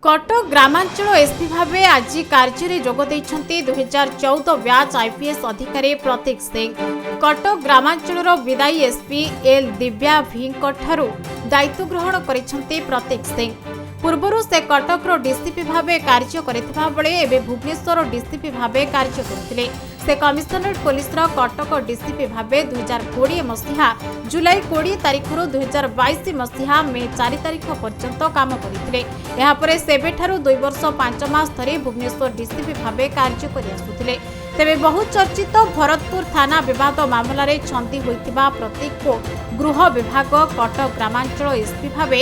Cuttack ग्रामांचल SP भाव आज कार्य जोग देइछन्ति 2014 ब्याच आईपीएस अधिकारी प्रतीक सिंह। कटक ग्रामांचल विदायी एसपी एल दिव्या भींक ठारू दायित्व ग्रहण करिछन्ति प्रतीक सिंह। पूर्व से कटक डीसीपी भाव कार्य करथिबा बेले एबे भुवनेश्वर डीसीपी भाव कार्य करथिले। से कमिशनरेट पुलिस कटक डीसीपी भाव 2020 मसीहा जुलाई 20 तारिख 2022 मसीहा मे 4 तारिख पर्यंत काम करथिले। एहा परे सेबेठारु 2 वर्ष 5 मास धरी भुवनेश्वर डीसीपी भाव कार्य करि आसुथिले। तेबे बहुत चर्चित भरतपुर थाना विवाद मामला रे छंदी होइतिबा प्रतीक को गृह विभाग कटक ग्रामांचल एसपी भाव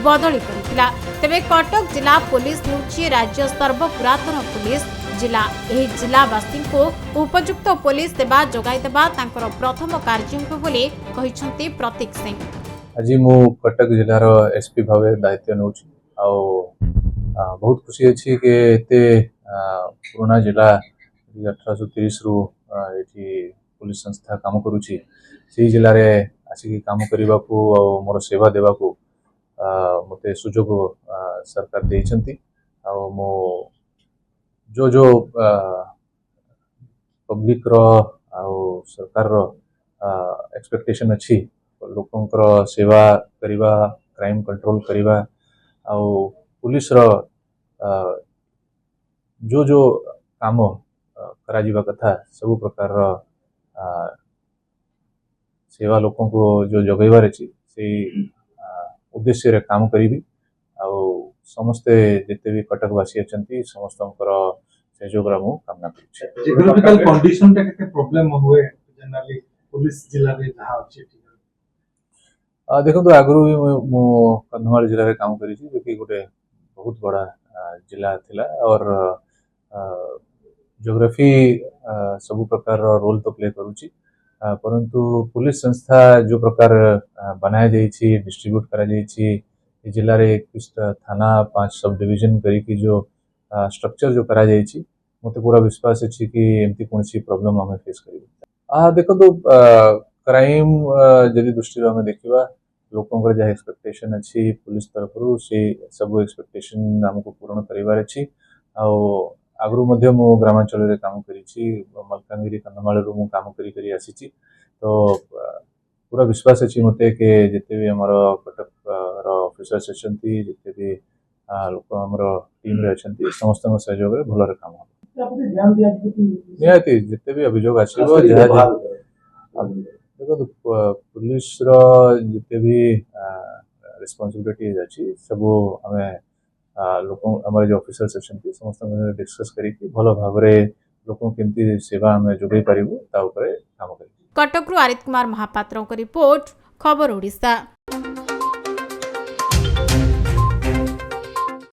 बदली करितिला। तेबे कटक जिला पुलिस हेउछि राज्य सर्वपुरातन पुलिस जिला। एही जिलावासी को उपयुक्त पुलिस सेवा जोगाई देबा तांकर प्रथम कार्य हेबो बोली कहिसंती प्रतीक सिंह। आज मु कटक जिलार एसपी भाव दायित्व नौछि आ बहुत खुशी अछि कि एते पुराना जिला 1830 रु एठी पुलिस संस्था काम करूछि। से जिले में आसिक काम करने को मोर सेवा देवा को मते सुजोग सरकार देइछंती। आ मो जो पब्लिक रो आ सरकार रो एक्सपेक्टेशन अच्छी लोकंकर सेवा करिबा, क्राइम कंट्रोल करिबा आ पुलिस रो जो काम करा जीवा कथा सब प्रकार सेवा लोकों को जो जगैबार अछि से उद्देश्य रे काम करिबी। आ समस्ते जेते भी कटकवासी अछंती समस्तंकर सहयोग मु कामना करूछि। जियोग्राफिकल कंडीशन टा केते प्रॉब्लम हुए जनरली पुलिस जिला रे जहा अछि। देखो तो आगु भी मो कंधमाल जिले में काम करी जो कि गोटे बहुत बड़ा जिला थिला और जियोग्राफी सब प्रकार रोल तो प्ले करूची। परंतु पुलिस संस्था जो प्रकार बनाया जाइए डिस्ट्रीब्यूट करा जाइए जिले में 21 थाना 5 सब डिवीजन करी जो स्ट्रक्चर जो करा जाइए मते पूरा विश्वास अच्छी कि एमती कौन सी प्रॉब्लम हमें फेस करी। देखो तो क्राइम जदि दृष्टि आम देखा लोकंर जहाँ एक्सपेक्टेशन अच्छी पुलिस तरफ से सब एक्सपेक्टेशन आमको पूर्ण करार अच्छी। आगु मु ग्रामांचल रे काम करी मलकानगिरी कंधमाल मु काम करी आसी तो पूरा विश्वास अच्छी मते के जिते भी हमार कटक ऑफिसर्स अच्छी जिते भी लोक आमर टीम रे अच्छी समस्त सहयोग रे भल काम निहाती जिते भी अभियोग आसो देखो पुलिस जिते भी रिस्पांसिबिलिटी अच्छी सब हमें लोक आम जो ऑफिसर्स अच्छे समस्त डिस्कस करके भल भाव लोक केमती सेवा आम जोगई पारू काम कर। कटक आरित कुमार महापात्र रिपोर्ट खबर ओडिशा।